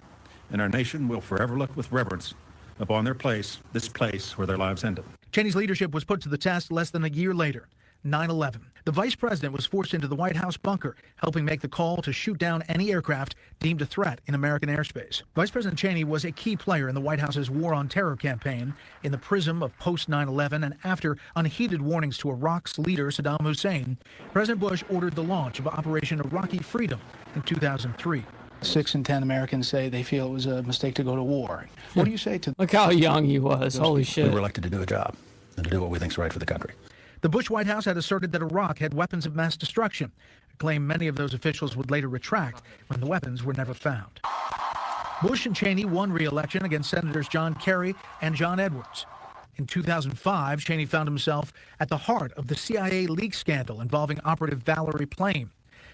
and our nation will forever look with reverence upon their place, this place where their lives ended.
Cheney's leadership was put to the test less than a year later, 9/11. The vice president was forced into the White House bunker, helping make the call to shoot down any aircraft deemed a threat in American airspace. Vice President Cheney was a key player in the White House's war on terror campaign in the prism of post-9/11 and after unheeded warnings to Iraq's leader Saddam Hussein. President Bush ordered the launch of Operation Iraqi Freedom in 2003.
6 in 10 Americans say they feel it was a mistake to go to war. What do you say to
Look how young he was. Holy shit.
We were elected to do a job and to do what we think is right for the country.
The Bush White House had asserted that Iraq had weapons of mass destruction, a claim many of those officials would later retract when the weapons were never found. Bush and Cheney won re-election against Senators John Kerry and John Edwards. In 2005, Cheney found himself at the heart of the CIA leak scandal involving Operative Valerie Plame.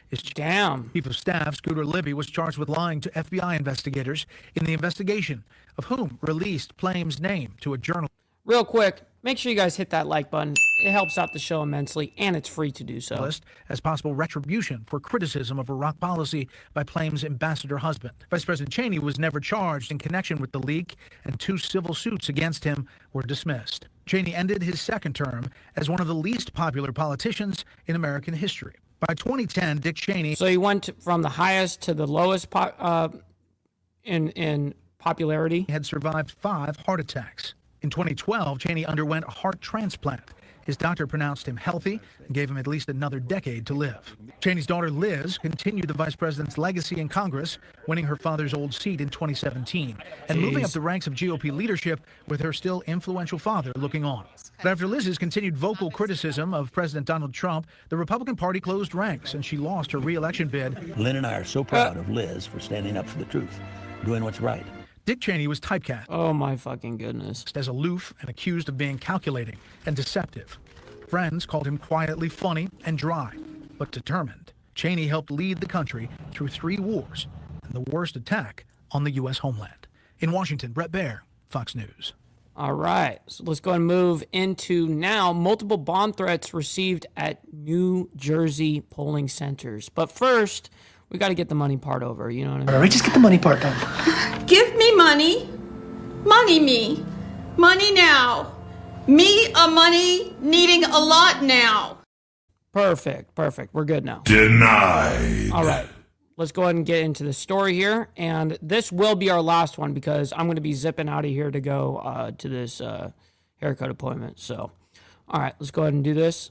His chief of staff, Scooter Libby, was charged with lying to FBI investigators in the investigation, of whom released Plame's name to a journal.
Real quick, make sure you guys hit that like button. It helps out the show immensely, and it's free to do so.
As possible retribution for criticism of Iraq policy by Plame's ambassador husband. Vice President Cheney was never charged in connection with the leak, and 2 civil suits against him were dismissed. Cheney ended his second term as one of the least popular politicians in American history. By 2010, Dick Cheney...
So he went from the highest to the lowest in popularity?
He had survived 5 heart attacks. In 2012, Cheney underwent a heart transplant. His doctor pronounced him healthy and gave him at least another decade to live. Cheney's daughter, Liz, continued the vice president's legacy in Congress, winning her father's old seat in 2017, and moving up the ranks of GOP leadership with her still influential father looking on. But after Liz's continued vocal criticism of President Donald Trump, the Republican Party closed ranks, and she lost her re-election bid.
Lynn and I are so proud of Liz for standing up for the truth, doing what's right.
Dick Cheney was typecast.
Oh my fucking goodness.
As aloof and accused of being calculating and deceptive. Friends called him quietly funny and dry, but determined. Cheney helped lead the country through 3 wars and the worst attack on the U.S. homeland. In Washington, Brett Baer, Fox News.
All right, so let's go and move into now multiple bomb threats received at New Jersey polling centers. But first, We got to get the money part over, you know what I mean?
All right, just get the money part done.
Give me money. Money me. Money now. Me a money needing a lot now.
Perfect. We're good now.
Denied.
All right. Let's go ahead and get into the story here. And this will be our last one because I'm going to be zipping out of here to go to this haircut appointment. So, all right, let's go ahead and do this.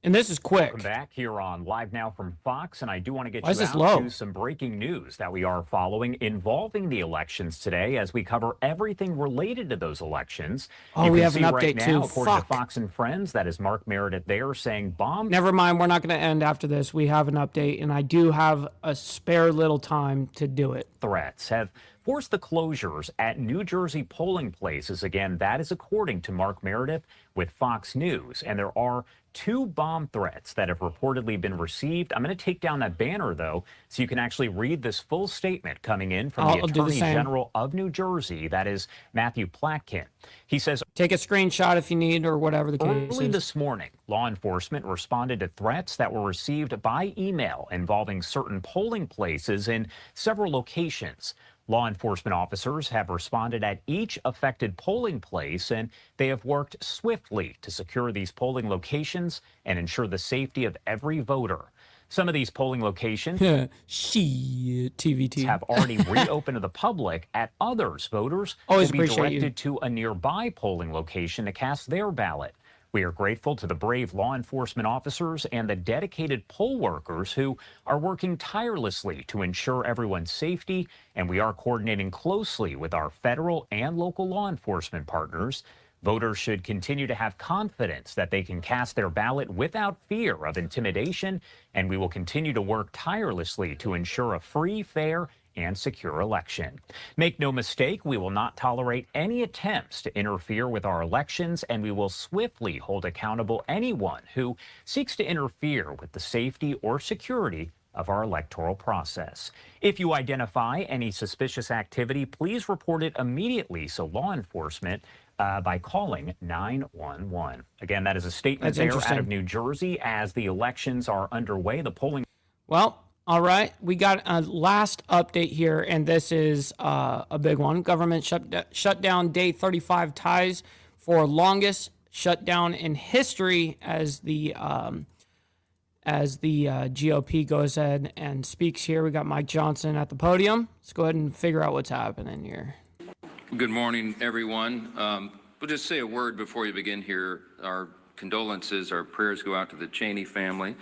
And this is quick.
Welcome back here on Live Now from Fox, and I do want to get
Why is
you
this
out
low?
to some breaking news that we are following involving the elections today as we cover everything related to those elections.
Oh,
You
we
can
have
see
an
right
update
now,
too.
according to
Fuck.
Fox and Friends, that is Mark Meredith there saying bomb
Never mind. We're not going to end after this. We have an update, and I do have a spare little time to do it.
threats have forced the closures at New Jersey polling places. Again, that is according to Mark Meredith with Fox News. And there are 2 bomb threats that have reportedly been received. I'm going to take down that banner, though, so you can actually read this full statement coming in from the Attorney General of New Jersey. That is Matthew Platkin. He says,
take a screenshot if you need or whatever the case
early
is.
this morning, law enforcement responded to threats that were received by email involving certain polling places in several locations. Law enforcement officers have responded at each affected polling place, and they have worked swiftly to secure these polling locations and ensure the safety of every voter. Some of these polling locations
Shit, TVT.
have already reopened to the public. At others, voters
Always
will be
appreciate you.
directed to a nearby polling location to cast their ballot. We are grateful to the brave law enforcement officers and the dedicated poll workers who are working tirelessly to ensure everyone's safety, and we are coordinating closely with our federal and local law enforcement partners. Voters should continue to have confidence that they can cast their ballot without fear of intimidation, and we will continue to work tirelessly to ensure a free, fair, and secure election. Make no mistake, we will not tolerate any attempts to interfere with our elections, and we will swiftly hold accountable anyone who seeks to interfere with the safety or security of our electoral process. If you identify any suspicious activity, please report it immediately so law enforcement by calling 911. Again, that is a statement there out of New Jersey as the elections are underway. The polling.
Well, all right. We got a last update here, and this is a big one. Government shutdown day 35 ties for longest shutdown in history as the GOP goes ahead and speaks here. We got Mike Johnson at the podium. Let's go ahead and figure out what's happening here.
Good morning, everyone. We'll just say a word before you begin here. Our condolences, our prayers go out to the Cheney family.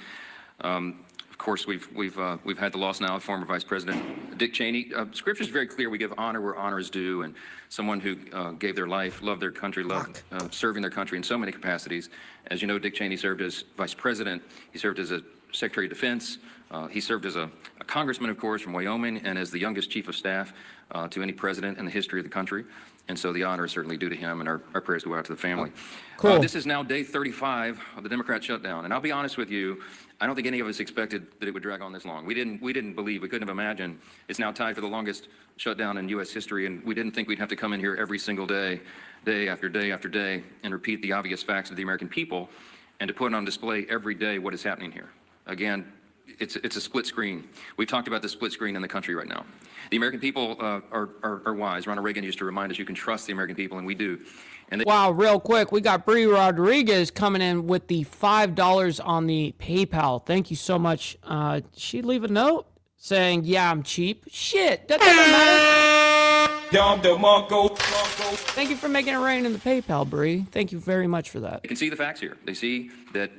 Of course, we've had the loss now of former Vice President Dick Cheney. Scripture is very clear. We give honor where honor is due, and someone who gave their life, loved their country, loved serving their country in so many capacities. As you know, Dick Cheney served as Vice President. He served as a Secretary of Defense. He served as a congressman, of course, from Wyoming, and as the youngest chief of staff to any president in the history of the country. And so the honor is certainly due to him, and our prayers go out to the family.
Cool.
This is now day 35 of the Democrat shutdown. And I'll be honest with you, I don't think any of us expected that it would drag on this long. We didn't believe, we couldn't have imagined. It's now tied for the longest shutdown in U.S. history, and we didn't think we'd have to come in here every single day, day after day after day, and repeat the obvious facts to the American people, and to put on display every day what is happening here. Again, it's a split screen. We've talked about the split screen in the country right now. The American people are wise. Ronald Reagan used to remind us you can trust the American people, and we do. And
Wow, real quick, we got Bree Rodriguez coming in with the $5 on the PayPal. Thank you so much. She'd leave a note saying, yeah, I'm cheap. Shit, that doesn't matter. Thank you for making it rain in the PayPal, Bree. Thank you very much for that.
they can see the facts here. They see that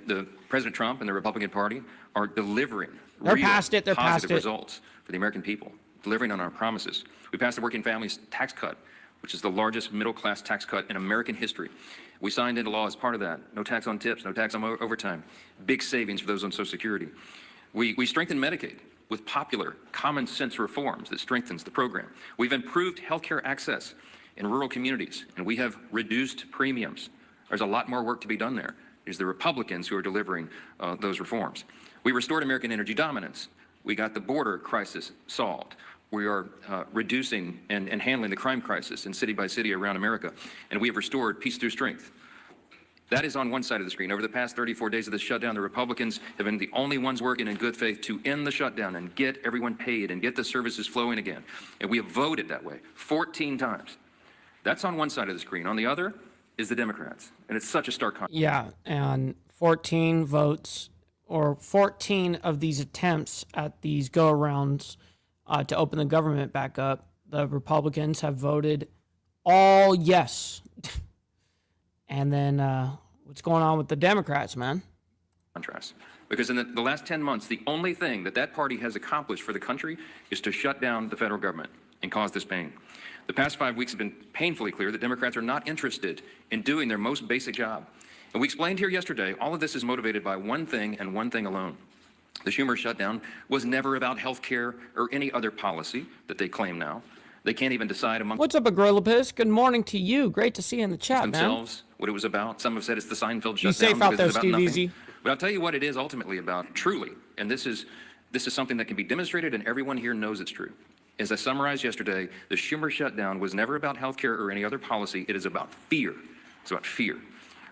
President Trump and the Republican Party are delivering
They're
real
past it. They're past
positive
it.
results for the American people, delivering on our promises. We passed the Working Families Tax Cut, which is the largest middle-class tax cut in American history. We signed into law as part of that. No tax on tips, no tax on overtime. Big savings for those on Social Security. We strengthened Medicaid with popular, common-sense reforms that strengthens the program. We've improved healthcare access in rural communities, and we have reduced premiums. There's a lot more work to be done there. It's the Republicans who are delivering those reforms. We restored American energy dominance. We got the border crisis solved. We are reducing and handling the crime crisis in city by city around America, and we have restored peace through strength. That is on one side of the screen. Over the past 34 days of the shutdown, the Republicans have been the only ones working in good faith to end the shutdown and get everyone paid and get the services flowing again. And we have voted that way 14 times. That's on one side of the screen. On the other is the Democrats. And it's such a stark contrast.
Yeah, and 14 votes, or 14 of these attempts at these go-arounds to open the government back up, the Republicans have voted all yes. And then what's going on with the Democrats, man?
Contrast. Because in the last 10 months, the only thing that party has accomplished for the country is to shut down the federal government and cause this pain. The past 5 weeks have been painfully clear that Democrats are not interested in doing their most basic job. And we explained here yesterday, all of this is motivated by one thing and one thing alone. The Schumer shutdown was never about health care or any other policy that they claim now. They can't even decide among
What's up, Agrilopus? Good morning to you. Great to see you in the chat,
themselves what it was about. Some have said it's the Seinfeld shutdown.
You safe out
because
there,
it's about
Steve
nothing.
Easy.
But I'll tell you what it is ultimately about, truly, and this is something that can be demonstrated and everyone here knows it's true. As I summarized yesterday, the Schumer shutdown was never about health care or any other policy. It is about fear. It's about fear.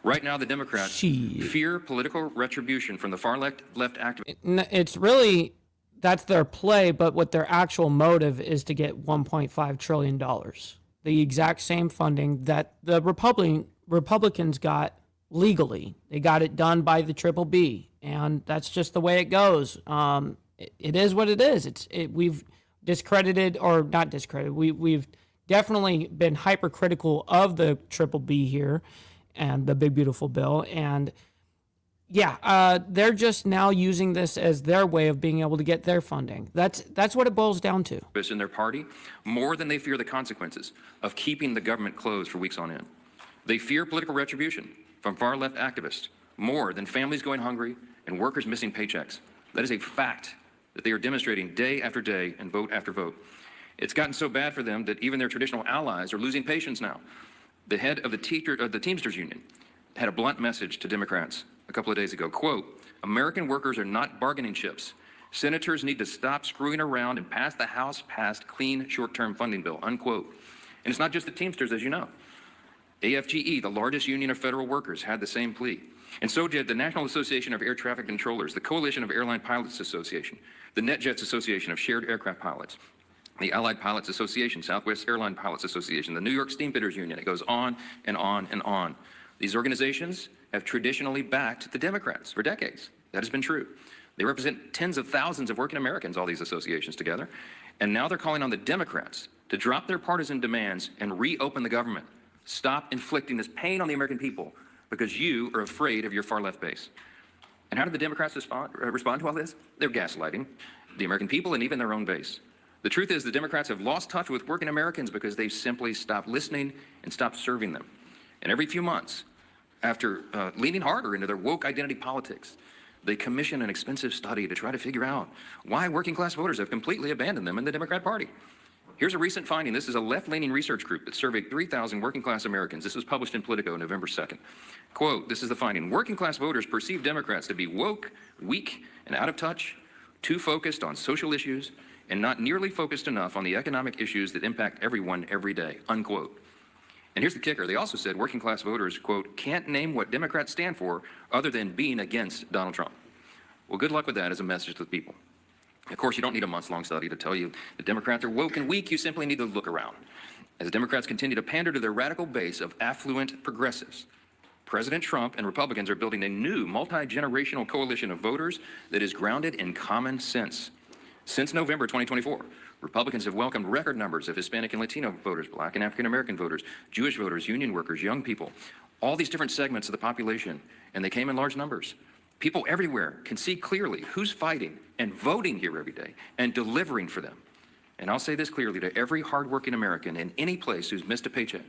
Right now, the Democrats fear political retribution from the far left activists.
It's really, that's their play, but what their actual motive is to get $1.5 trillion. The exact same funding that the Republicans got legally. They got it done by the Triple B, and that's just the way it goes. It is what it is. We've discredited, or not discredited, we've definitely been hypercritical of the Triple B here and the big beautiful bill, and yeah, they're just now using this as their way of being able to get their funding. That's what it boils down to.
In their party, more than they fear the consequences of keeping the government closed for weeks on end. They fear political retribution from far left activists more than families going hungry and workers missing paychecks. That is a fact that they are demonstrating day after day and vote after vote. It's gotten so bad for them that even their traditional allies are losing patience now. The head of the Teamsters Union had a blunt message to Democrats a couple of days ago. Quote, "American workers are not bargaining chips. Senators need to stop screwing around and pass the House-passed clean short-term funding bill," unquote. And it's not just the Teamsters, as you know. AFGE, the largest union of federal workers, had the same plea. And so did the National Association of Air Traffic Controllers, the Coalition of Airline Pilots Association, the NetJets Association of Shared Aircraft Pilots, the Allied Pilots Association, Southwest Airline Pilots Association, the New York Steamfitters Union. It goes on and on and on. These organizations have traditionally backed the Democrats for decades. That has been true. They represent tens of thousands of working Americans, all these associations together. And now they're calling on the Democrats to drop their partisan demands and reopen the government. Stop inflicting this pain on the American people because you are afraid of your far left base. And how did the Democrats respond to all this? They're gaslighting the American people and even their own base. The truth is the Democrats have lost touch with working Americans because they've simply stopped listening and stopped serving them. And every few months, after leaning harder into their woke identity politics, they commission an expensive study to try to figure out why working class voters have completely abandoned them in the Democrat Party. Here's a recent finding. This is a left-leaning research group that surveyed 3,000 working class Americans. This was published in Politico November 2nd. Quote, this is the finding. Working class voters perceive Democrats to be woke, weak, and out of touch, too focused on social issues, and not nearly focused enough on the economic issues that impact everyone every day, unquote. And here's the kicker. They also said working class voters, quote, can't name what Democrats stand for other than being against Donald Trump. Well, good luck with that as a message to the people. Of course, you don't need a months-long study to tell you that Democrats are woke and weak. You simply need to look around. As Democrats continue to pander to their radical base of affluent progressives, President Trump and Republicans are building a new multi-generational coalition of voters that is grounded in common sense. Since November 2024, Republicans have welcomed record numbers of Hispanic and Latino voters, Black and African-American voters, Jewish voters, union workers, young people, all these different segments of the population, and they came in large numbers. People everywhere can see clearly who's fighting and voting here every day and delivering for them. And I'll say this clearly to every hardworking American in any place who's missed a paycheck,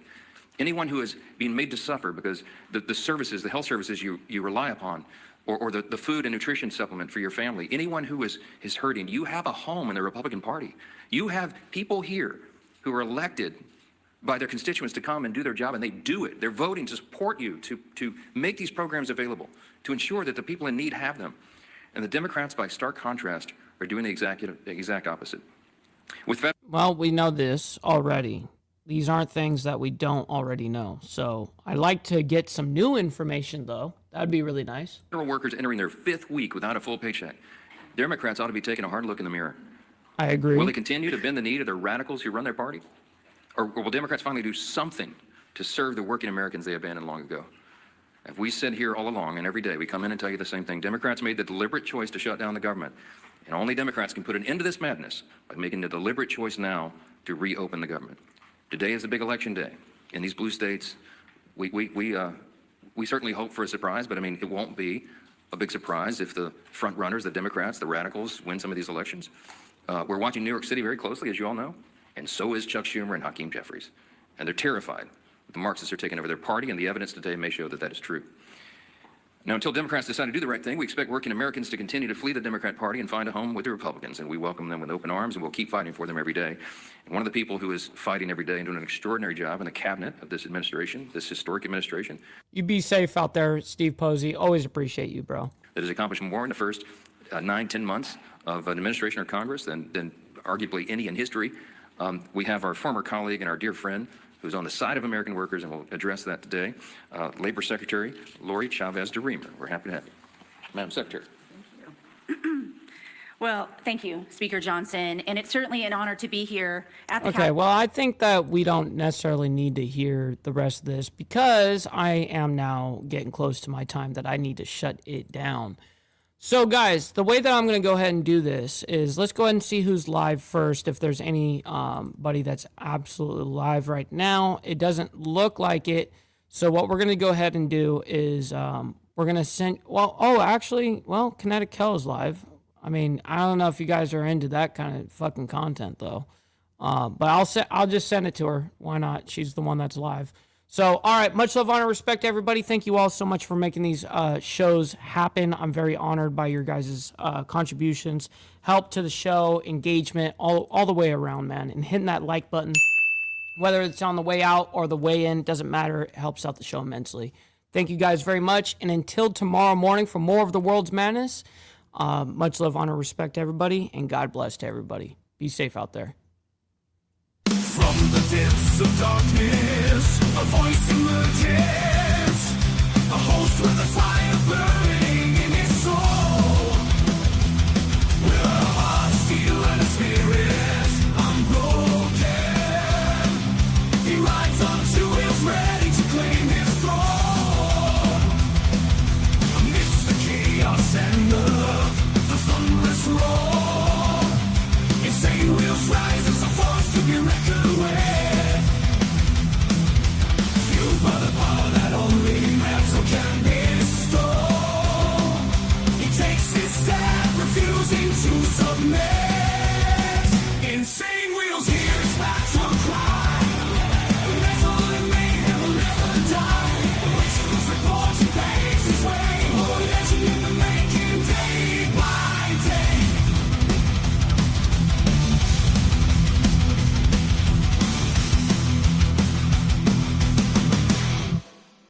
anyone who is being made to suffer because the services, the health services you rely upon, or the food and nutrition supplement for your family, anyone who is hurting, you have a home in the Republican Party. You have people here who are elected by their constituents to come and do their job, and they do it. They're voting to support you, to make these programs available, to ensure that the people in need have them. And the Democrats, by stark contrast, are doing the exact opposite.
Well, we know this already. These aren't things that we don't already know. So I'd like to get some new information, though. That'd be really nice.
Federal workers entering their 5th week without a full paycheck. Democrats ought to be taking a hard look in the mirror.
I agree.
Will they continue to bend the knee to the radicals who run their party? Or will Democrats finally do something to serve the working Americans they abandoned long ago? If we sit here all along and every day we come in and tell you the same thing, Democrats made the deliberate choice to shut down the government. And only Democrats can put an end to this madness by making the deliberate choice now to reopen the government. Today is a big election day. In these blue states, we certainly hope for a surprise, but I mean, it won't be a big surprise if the front runners, the Democrats, the radicals, win some of these elections. We're watching New York City very closely, as you all know, and so is Chuck Schumer and Hakeem Jeffries. And they're terrified. The Marxists are taking over their party, and the evidence today may show that that is true. Now, until Democrats decide to do the right thing, we expect working Americans to continue to flee the Democrat Party and find a home with the Republicans, and we welcome them with open arms, and we'll keep fighting for them every day. And one of the people who is fighting every day and doing an extraordinary job in the cabinet of this administration, this historic administration.
You be safe out there, Steve Posey. Always appreciate you, bro.
That has accomplished more in the first 9-10 months of an administration or Congress than arguably any in history. We have our former colleague and our dear friend who's on the side of American workers, and we'll address that today, Labor Secretary Lori Chavez DeRemer. We're happy to have you. Madam Secretary.
Well, thank you, Speaker Johnson, and it's certainly an honor to be here at the
Okay, well, I think that we don't necessarily need to hear the rest of this because I am now getting close to my time that I need to shut it down. So, guys, the way that I'm going to go ahead and do this is let's go ahead and see who's live first. If there's anybody that's absolutely live right now, it doesn't look like it. So what we're going to go ahead and do is we're going to send, Kinetic Kel is live. I mean, I don't know if you guys are into that kind of fucking content, though. But I'll just send it to her. Why not? She's the one that's live. So, all right, much love, honor, respect, everybody. Thank you all so much for making these shows happen. I'm very honored by your guys' contributions, help to the show, engagement, all the way around, man. And hitting that like button, whether it's on the way out or the way in, doesn't matter. It helps out the show immensely. Thank you guys very much. And until tomorrow morning for more of the world's madness, much love, honor, respect, everybody, and God bless to everybody. Be safe out there.
From the depths of darkness, a voice emerges, a host with a fire burning.